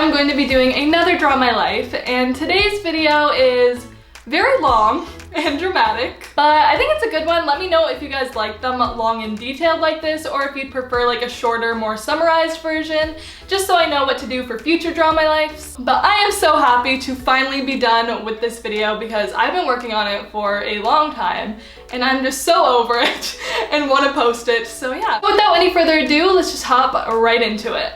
I'm going to be doing another Draw My Life, and today's video is very long and dramatic, but I think it's a good one. Let me know if you guys like them long and detailed like this, or if you'd prefer like a shorter, more summarized version, just so I know what to do for future Draw My Lives. But I am so happy to finally be done with this video because I've been working on it for a long time, and I'm just so over it and want to post it. So yeah, without any further ado, let's just hop right into it.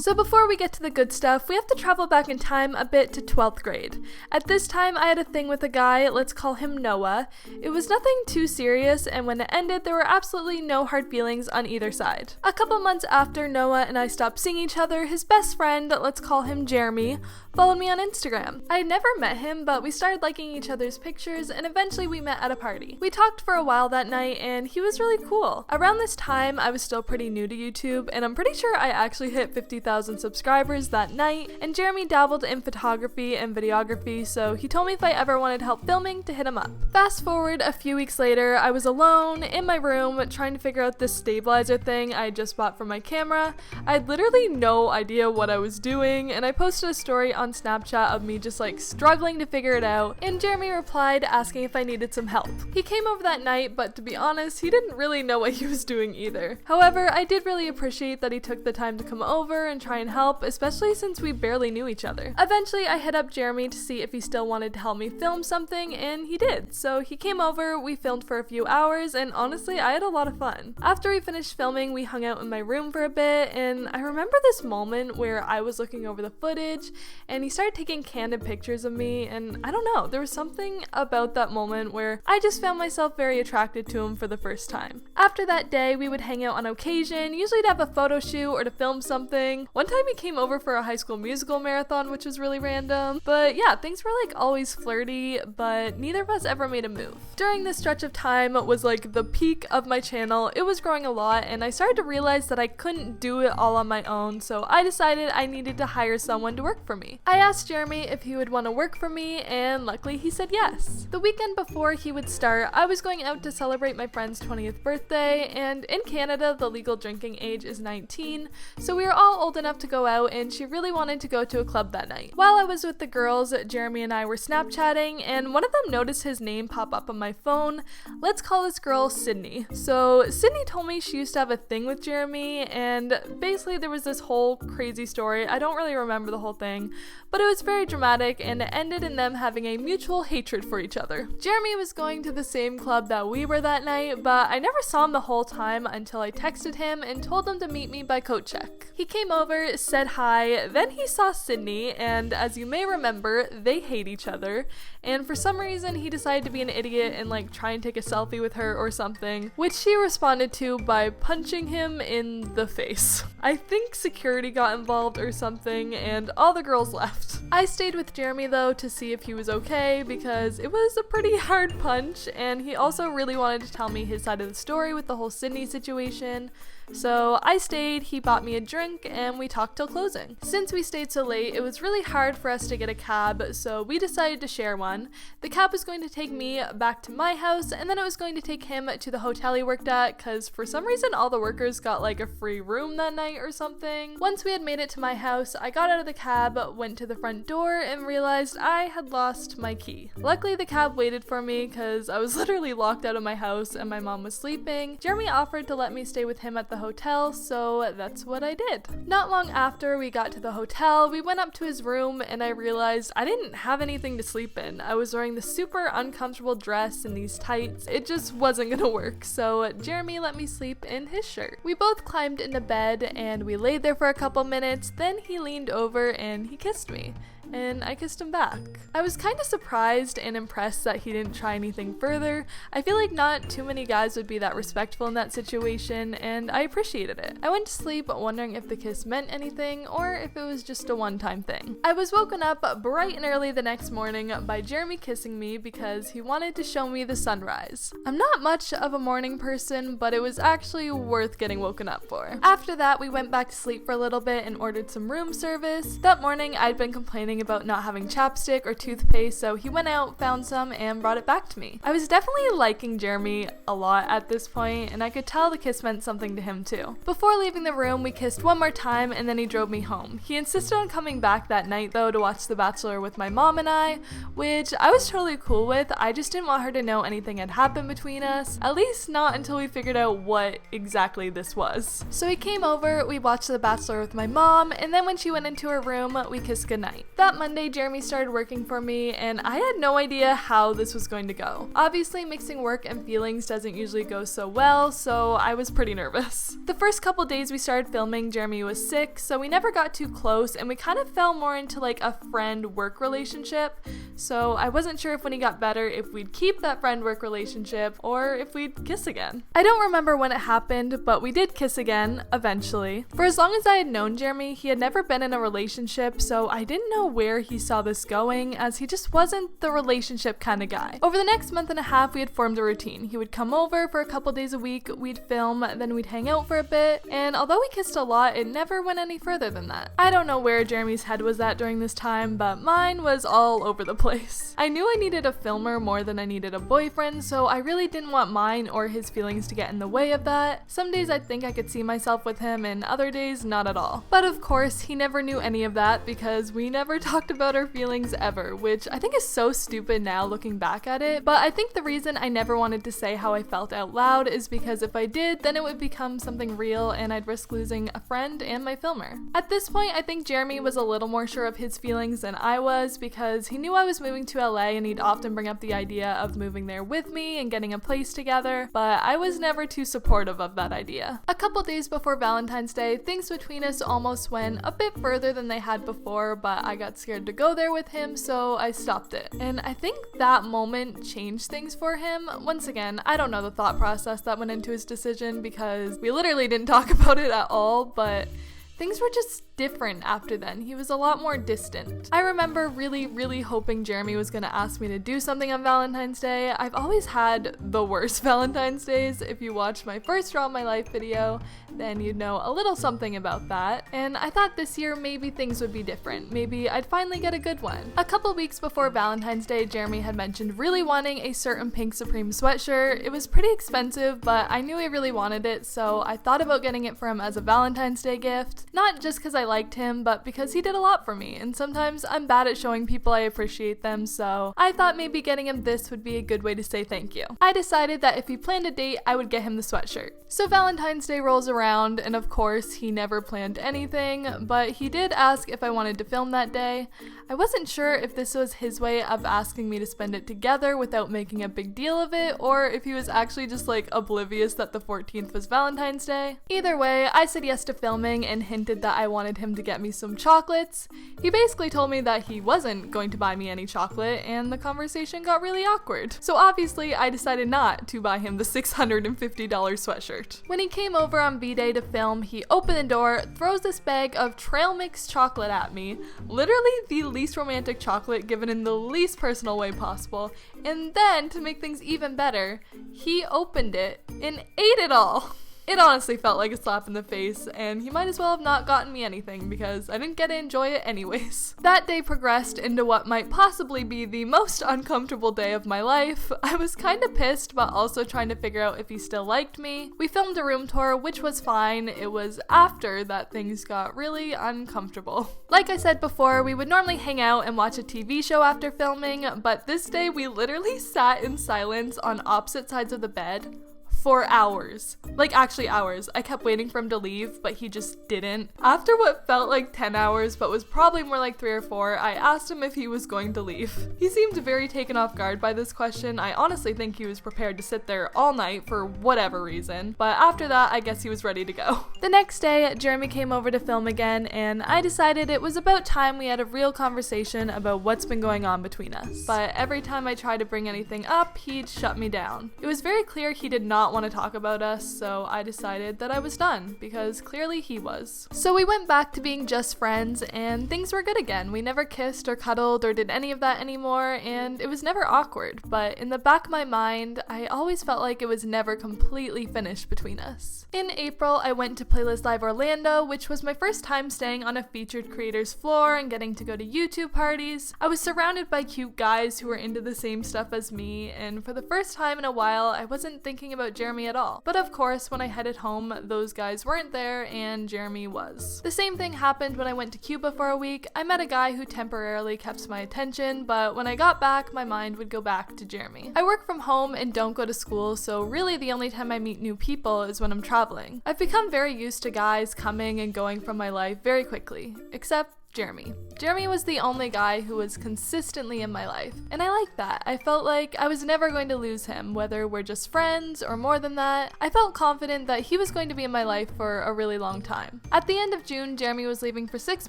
So before we get to the good stuff, we have to travel back in time a bit to 12th grade. At this time, I had a thing with a guy, let's call him Noah. It was nothing too serious, and when it ended, there were absolutely no hard feelings on either side. A couple months after Noah and I stopped seeing each other, his best friend, let's call him Jeremy, followed me on Instagram. I had never met him, but we started liking each other's pictures, and eventually we met at a party. We talked for a while that night, and he was really cool. Around this time, I was still pretty new to YouTube, and I'm pretty sure I actually hit 50,000 subscribers that night, and Jeremy dabbled in photography and videography, so he told me if I ever wanted help filming to hit him up. Fast forward a few weeks later, I was alone in my room trying to figure out this stabilizer thing I had just bought for my camera. I had literally no idea what I was doing, and I posted a story on Snapchat of me just like struggling to figure it out, and Jeremy replied asking if I needed some help. He came over that night, but to be honest, he didn't really know what he was doing either. However, I did really appreciate that he took the time to come over and try and help, especially since we barely knew each other. Eventually, I hit up Jeremy to see if he still wanted to help me film something, and he did. So he came over, we filmed for a few hours, and honestly, I had a lot of fun. After we finished filming, we hung out in my room for a bit, and I remember this moment where I was looking over the footage, and he started taking candid pictures of me, and I don't know, there was something about that moment where I just found myself very attracted to him for the first time. After that day, we would hang out on occasion, usually to have a photo shoot or to film something. One time he came over for a High School Musical marathon, which was really random. But yeah, things were like always flirty, but neither of us ever made a move. During this stretch of time was like the peak of my channel. It was growing a lot, and I started to realize that I couldn't do it all on my own, so I decided I needed to hire someone to work for me. I asked Jeremy if he would want to work for me, and luckily he said yes. The weekend before he would start, I was going out to celebrate my friend's 20th birthday, and in Canada, the legal drinking age is 19, so we were all old enough to go out, and she really wanted to go to a club that night. While I was with the girls, Jeremy and I were Snapchatting, and one of them noticed his name pop up on my phone. Let's call this girl Sydney. So Sydney told me she used to have a thing with Jeremy, and basically there was this whole crazy story. I don't really remember the whole thing, but it was very dramatic, and it ended in them having a mutual hatred for each other. Jeremy was going to the same club that we were that night, but I never saw him the whole time until I texted him and told him to meet me by coat check. He came over, said hi, then he saw Sydney, and as you may remember, they hate each other, and for some reason he decided to be an idiot and like try and take a selfie with her or something, which she responded to by punching him in the face. I think security got involved or something, and all the girls left. I stayed with Jeremy though to see if he was okay because it was a pretty hard punch, and he also really wanted to tell me his side of the story with the whole Sydney situation. So I stayed, he bought me a drink, and we talked till closing. Since we stayed so late, it was really hard for us to get a cab, so we decided to share one. The cab was going to take me back to my house, and then it was going to take him to the hotel he worked at, because for some reason all the workers got like a free room that night or something. Once we had made it to my house, I got out of the cab, went to the front door, and realized I had lost my key. Luckily the cab waited for me because I was literally locked out of my house and my mom was sleeping. Jeremy offered to let me stay with him at the hotel, so that's what I did. Not long after we got to the hotel, we went up to his room, and I realized I didn't have anything to sleep in. I was wearing this super uncomfortable dress and these tights. It just wasn't gonna work, so Jeremy let me sleep in his shirt. We both climbed into bed, and we laid there for a couple minutes, then he leaned over and he kissed me. And I kissed him back. I was kind of surprised and impressed that he didn't try anything further. I feel like not too many guys would be that respectful in that situation, and I appreciated it. I went to sleep wondering if the kiss meant anything or if it was just a one-time thing. I was woken up bright and early the next morning by Jeremy kissing me because he wanted to show me the sunrise. I'm not much of a morning person, but it was actually worth getting woken up for. After that, we went back to sleep for a little bit and ordered some room service. That morning, I'd been complaining complaining about not having chapstick or toothpaste, so he went out, found some, and brought it back to me. I was definitely liking Jeremy a lot at this point, and I could tell the kiss meant something to him too. Before leaving the room, we kissed one more time, and then he drove me home. He insisted on coming back that night though to watch The Bachelor with my mom and I, which I was totally cool with. I just didn't want her to know anything had happened between us, at least not until we figured out what exactly this was. So he came over, we watched The Bachelor with my mom, and then when she went into her room, we kissed goodnight. That Monday, Jeremy started working for me, and I had no idea how this was going to go. Obviously, mixing work and feelings doesn't usually go so well, so I was pretty nervous. The first couple days we started filming, Jeremy was sick, so we never got too close, and we kind of fell more into like a friend-work relationship, so I wasn't sure if when he got better, if we'd keep that friend-work relationship, or if we'd kiss again. I don't remember when it happened, but we did kiss again, eventually. For as long as I had known Jeremy, he had never been in a relationship, so I didn't know where he saw this going, as he just wasn't the relationship kind of guy. Over the next month and a half, we had formed a routine. He would come over for a couple days a week, we'd film, then we'd hang out for a bit, and although we kissed a lot, it never went any further than that. I don't know where Jeremy's head was at during this time, but mine was all over the place. I knew I needed a filmer more than I needed a boyfriend, so I really didn't want mine or his feelings to get in the way of that. Some days I'd think I could see myself with him, and other days not at all. But of course, he never knew any of that because we never talked about our feelings ever, which I think is so stupid now looking back at it, but I think the reason I never wanted to say how I felt out loud is because if I did, then it would become something real and I'd risk losing a friend and my filmer. At this point, I think Jeremy was a little more sure of his feelings than I was because he knew I was moving to LA and he'd often bring up the idea of moving there with me and getting a place together, but I was never too supportive of that idea. A couple days before Valentine's Day, things between us almost went a bit further than they had before, but I got scared to go there with him, so I stopped it. And I think that moment changed things for him. Once again, I don't know the thought process that went into his decision because we literally didn't talk about it at all, but things were just different after then. He was a lot more distant. I remember really hoping Jeremy was gonna ask me to do something on Valentine's Day. I've always had the worst Valentine's Days. If you watched my first Draw My Life video, then you'd know a little something about that. And I thought this year maybe things would be different. Maybe I'd finally get a good one. A couple weeks before Valentine's Day, Jeremy had mentioned really wanting a certain pink Supreme sweatshirt. It was pretty expensive, but I knew he really wanted it, so I thought about getting it for him as a Valentine's Day gift. Not just because I liked him, but because he did a lot for me, and sometimes I'm bad at showing people I appreciate them, so I thought maybe getting him this would be a good way to say thank you. I decided that if he planned a date, I would get him the sweatshirt. So Valentine's Day rolls around, and of course, he never planned anything, but he did ask if I wanted to film that day. I wasn't sure if this was his way of asking me to spend it together without making a big deal of it, or if he was actually just like oblivious that the 14th was Valentine's Day. Either way, I said yes to filming and hinted that I wanted him to get me some chocolates. He basically told me that he wasn't going to buy me any chocolate, and the conversation got really awkward. So obviously, I decided not to buy him the $650 sweatshirt. When he came over on B-Day to film, he opened the door, throws this bag of trail mix chocolate at me, literally the least romantic chocolate given in the least personal way possible, and then, to make things even better, he opened it and ate it all. It honestly felt like a slap in the face, and he might as well have not gotten me anything because I didn't get to enjoy it anyways. That day progressed into what might possibly be the most uncomfortable day of my life. I was kind of pissed, but also trying to figure out if he still liked me. We filmed a room tour, which was fine. It was after that things got really uncomfortable. Like I said before, we would normally hang out and watch a TV show after filming, but this day we literally sat in silence on opposite sides of the bed for hours. Like, actually hours. I kept waiting for him to leave, but he just didn't. After what felt like 10 hours, but was probably more like 3 or 4, I asked him if he was going to leave. He seemed very taken off guard by this question. I honestly think he was prepared to sit there all night for whatever reason, but after that, I guess he was ready to go. The next day, Jeremy came over to film again, and I decided it was about time we had a real conversation about what's been going on between us. But every time I tried to bring anything up, he'd shut me down. It was very clear he did not not want to talk about us, so I decided that I was done, because clearly he was. So we went back to being just friends, and things were good again. We never kissed or cuddled or did any of that anymore, and it was never awkward, but in the back of my mind, I always felt like it was never completely finished between us. In April, I went to Playlist Live Orlando, which was my first time staying on a featured creator's floor and getting to go to YouTube parties. I was surrounded by cute guys who were into the same stuff as me, and for the first time in a while, I wasn't thinking about Jeremy at all. But of course, when I headed home, those guys weren't there and Jeremy was. The same thing happened when I went to Cuba for a week. I met a guy who temporarily kept my attention, but when I got back, my mind would go back to Jeremy. I work from home and don't go to school, so really the only time I meet new people is when I'm traveling. I've become very used to guys coming and going from my life very quickly, except Jeremy. Jeremy was the only guy who was consistently in my life, and I liked that. I felt like I was never going to lose him, whether we're just friends or more than that. I felt confident that he was going to be in my life for a really long time. At the end of June, Jeremy was leaving for 6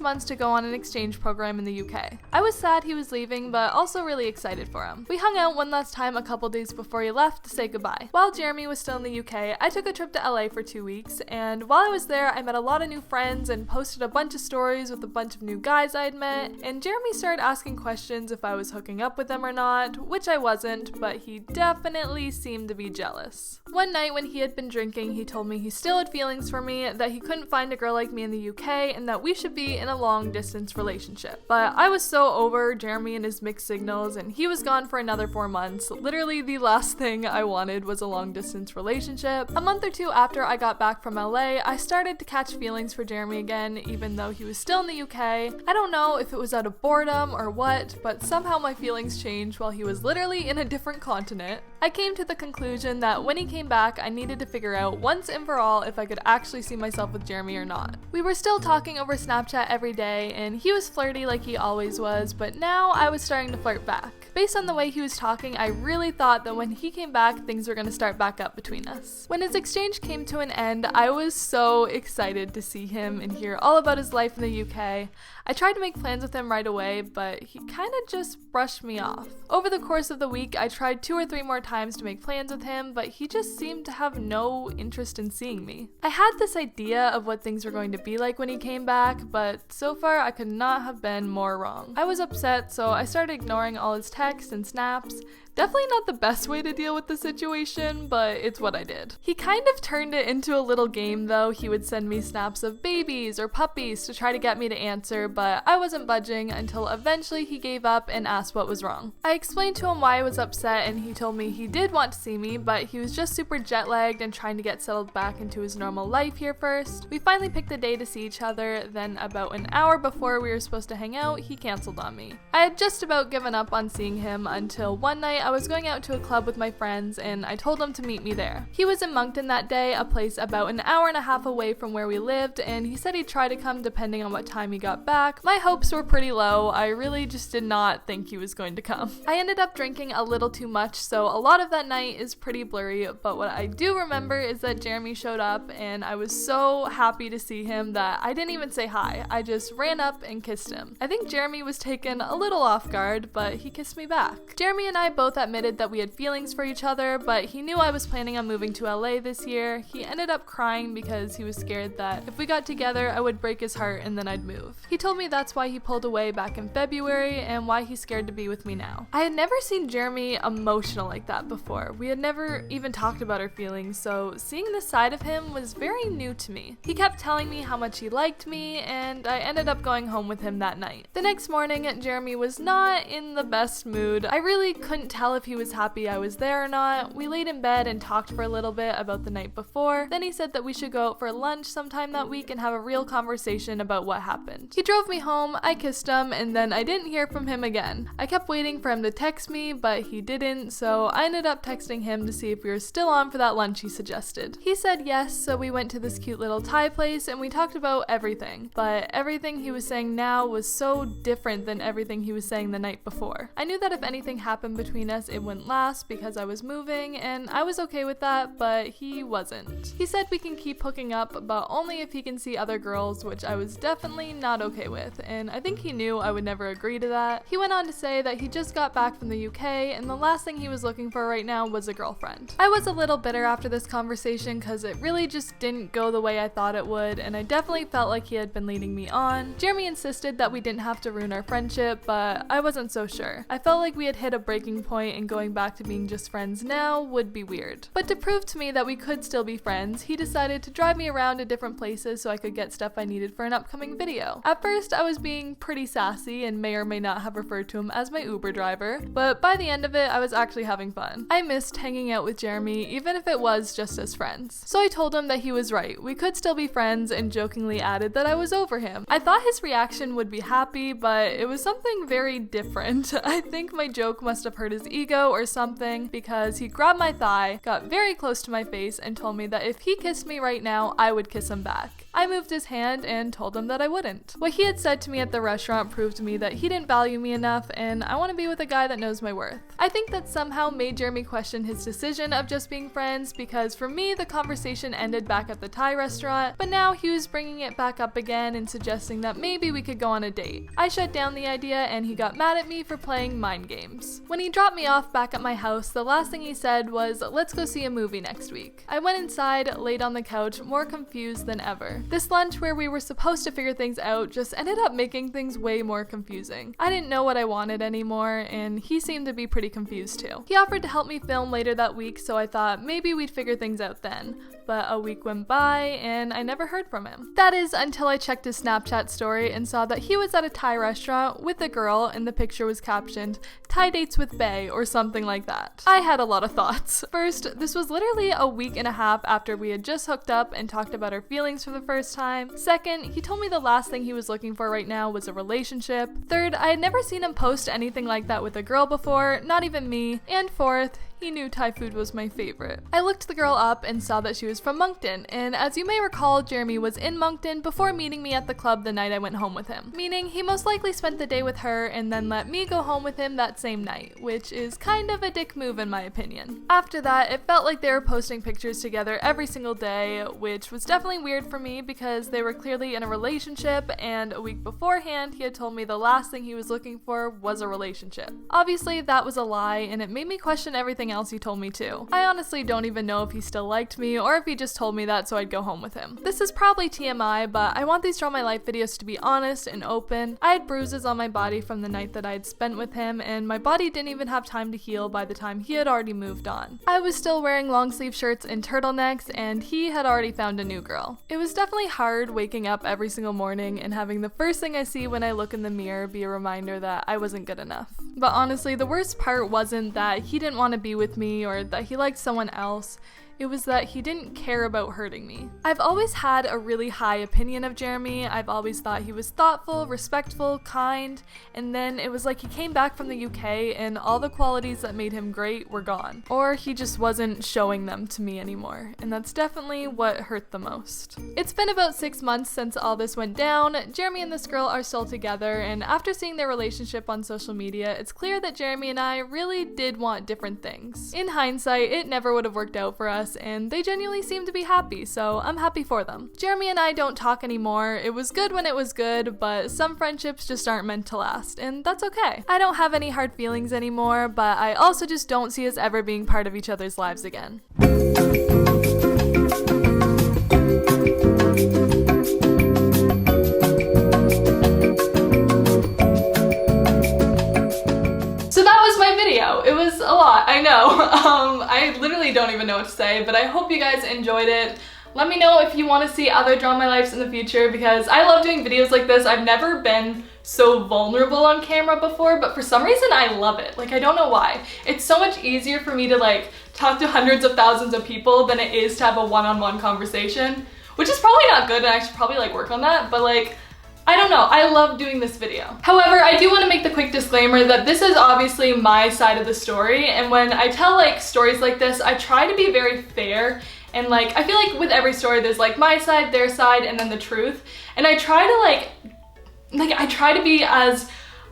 months to go on an exchange program in the UK. I was sad he was leaving, but also really excited for him. We hung out one last time a couple days before he left to say goodbye. While Jeremy was still in the UK, I took a trip to LA for 2 weeks, and while I was there, I met a lot of new friends and posted a bunch of stories with a bunch of new guys I had met, and Jeremy started asking questions if I was hooking up with them or not, which I wasn't, but he definitely seemed to be jealous. One night when he had been drinking, he told me he still had feelings for me, that he couldn't find a girl like me in the UK, and that we should be in a long-distance relationship. But I was so over Jeremy and his mixed signals, and he was gone for another 4 months. Literally the last thing I wanted was a long-distance relationship. A month or two after I got back from LA, I started to catch feelings for Jeremy again, even though he was still in the UK. I don't know if it was out of boredom or what, but somehow my feelings changed while he was literally in a different continent. I came to the conclusion that when he came back, I needed to figure out once and for all if I could actually see myself with Jeremy or not. We were still talking over Snapchat every day, and he was flirty like he always was, but now I was starting to flirt back. Based on the way he was talking, I really thought that when he came back, things were going to start back up between us. When his exchange came to an end, I was so excited to see him and hear all about his life in the UK. I tried to make plans with him right away, but he kind of just brushed me off. Over the course of the week, I tried 2 or 3 more times to make plans with him, but he just seemed to have no interest in seeing me. I had this idea of what things were going to be like when he came back, but so far I could not have been more wrong. I was upset, so I started ignoring all his texts and snaps. Definitely not the best way to deal with the situation, but it's what I did. He kind of turned it into a little game though. He would send me snaps of babies or puppies to try to get me to answer, but I wasn't budging until eventually he gave up and asked what was wrong. I explained to him why I was upset, and he told me he did want to see me, but he was just super jet lagged and trying to get settled back into his normal life here first. We finally picked a day to see each other, then about an hour before we were supposed to hang out, he canceled on me. I had just about given up on seeing him until one night I was going out to a club with my friends, and I told him to meet me there. He was in Moncton that day, a place about an hour and a half away from where we lived, and he said he'd try to come depending on what time he got back. My hopes were pretty low. I really just did not think he was going to come. I ended up drinking a little too much, so a lot of that night is pretty blurry, but what I do remember is that Jeremy showed up, and I was so happy to see him that I didn't even say hi. I just ran up and kissed him. I think Jeremy was taken a little off guard, but he kissed me back. Jeremy and I both admitted that we had feelings for each other, but he knew I was planning on moving to LA this year. He ended up crying because he was scared that if we got together, I would break his heart and then I'd move. He told me that's why he pulled away back in February and why he's scared to be with me now. I had never seen Jeremy emotional like that before. We had never even talked about our feelings, so seeing this side of him was very new to me. He kept telling me how much he liked me, and I ended up going home with him that night. The next morning, Jeremy was not in the best mood. I really couldn't tell if he was happy I was there or not. We laid in bed and talked for a little bit about the night before. Then he said that we should go out for lunch sometime that week and have a real conversation about what happened. He drove me home, I kissed him, and then I didn't hear from him again. I kept waiting for him to text me, but he didn't, so I ended up texting him to see if we were still on for that lunch he suggested. He said yes, so we went to this cute little Thai place and we talked about everything, but everything he was saying now was so different than everything he was saying the night before. I knew that if anything happened between between us it wouldn't last because I was moving, and I was okay with that, but he wasn't. He said we can keep hooking up, but only if he can see other girls, which I was definitely not okay with, and I think he knew I would never agree to that. He went on to say that he just got back from the UK, and the last thing he was looking for right now was a girlfriend. I was a little bitter after this conversation because it really just didn't go the way I thought it would, and I definitely felt like he had been leading me on. Jeremy insisted that we didn't have to ruin our friendship, but I wasn't so sure. I felt like we had hit a breaking point, and going back to being just friends now would be weird. But to prove to me that we could still be friends, he decided to drive me around to different places so I could get stuff I needed for an upcoming video. At first, I was being pretty sassy and may or may not have referred to him as my Uber driver, but by the end of it, I was actually having fun. I missed hanging out with Jeremy, even if it was just as friends. So I told him that he was right. We could still be friends, and jokingly added that I was over him. I thought his reaction would be happy, but it was something very different. I think my joke must have hurt his ego or something, because he grabbed my thigh, got very close to my face, and told me that if he kissed me right now, I would kiss him back. I moved his hand and told him that I wouldn't. What he had said to me at the restaurant proved to me that he didn't value me enough, and I want to be with a guy that knows my worth. I think that somehow made Jeremy question his decision of just being friends, because for me, the conversation ended back at the Thai restaurant, but now he was bringing it back up again and suggesting that maybe we could go on a date. I shut down the idea, and he got mad at me for playing mind games. When he dropped me off back at my house, the last thing he said was, "Let's go see a movie next week." I went inside, laid on the couch, more confused than ever. This lunch where we were supposed to figure things out just ended up making things way more confusing. I didn't know what I wanted anymore, and he seemed to be pretty confused too. He offered to help me film later that week, so I thought maybe we'd figure things out then. But a week went by, and I never heard from him. That is until I checked his Snapchat story and saw that he was at a Thai restaurant with a girl, and the picture was captioned, "Thai dates with Bae," or something like that. I had a lot of thoughts. First, this was literally a week and a half after we had just hooked up and talked about our feelings for the first time. Second, he told me the last thing he was looking for right now was a relationship. Third, I had never seen him post anything like that with a girl before, not even me. And fourth, he knew Thai food was my favorite. I looked the girl up and saw that she was from Moncton, and as you may recall, Jeremy was in Moncton before meeting me at the club the night I went home with him, meaning he most likely spent the day with her and then let me go home with him that same night, which is kind of a dick move in my opinion. After that, it felt like they were posting pictures together every single day, which was definitely weird for me because they were clearly in a relationship, and a week beforehand, he had told me the last thing he was looking for was a relationship. Obviously, that was a lie, and it made me question everything else he told me too. I honestly don't even know if he still liked me or if he just told me that so I'd go home with him. This is probably TMI, but I want these Draw My Life videos to be honest and open. I had bruises on my body from the night that I had spent with him, and my body didn't even have time to heal by the time he had already moved on. I was still wearing long sleeve shirts and turtlenecks, and he had already found a new girl. It was definitely hard waking up every single morning and having the first thing I see when I look in the mirror be a reminder that I wasn't good enough. But honestly, the worst part wasn't that he didn't want to be with me or that he liked someone else. It was that he didn't care about hurting me. I've always had a really high opinion of Jeremy. I've always thought he was thoughtful, respectful, kind, and then it was like he came back from the UK and all the qualities that made him great were gone. Or he just wasn't showing them to me anymore, and that's definitely what hurt the most. It's been about 6 months since all this went down. Jeremy and this girl are still together, and after seeing their relationship on social media, it's clear that Jeremy and I really did want different things. In hindsight, it never would have worked out for us, and they genuinely seem to be happy, so I'm happy for them. Jeremy and I don't talk anymore. It was good when it was good, but some friendships just aren't meant to last, and that's okay. I don't have any hard feelings anymore, but I also just don't see us ever being part of each other's lives again. It was a lot, I know. I literally don't even know what to say, but I hope you guys enjoyed it. Let me know if you want to see other Draw My Lives in the future, because I love doing videos like this. I've never been so vulnerable on camera before, but for some reason I love it. Like, I don't know why. It's so much easier for me to like talk to hundreds of thousands of people than it is to have a one-on-one conversation, which is probably not good, and I should probably like work on that, but like, I don't know, I love doing this video. However, I do want to make the quick disclaimer that this is obviously my side of the story, and when I tell like stories like this, I try to be very fair, and like, I feel like with every story there's like my side, their side, and then the truth, and I try to I try to be as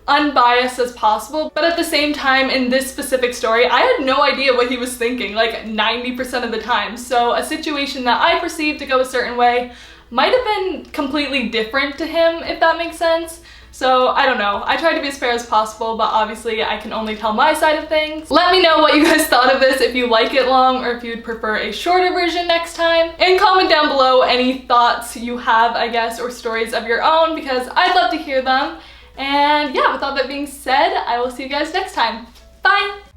unbiased as possible, but at the same time, in this specific story, I had no idea what he was thinking, like 90% of the time. So a situation that I perceived to go a certain way might have been completely different to him, if that makes sense. So I don't know. I tried to be as fair as possible, but obviously I can only tell my side of things. Let me know what you guys thought of this, if you like it long or if you'd prefer a shorter version next time. And comment down below any thoughts you have, I guess, or stories of your own, because I'd love to hear them. And yeah, with all that being said, I will see you guys next time. Bye!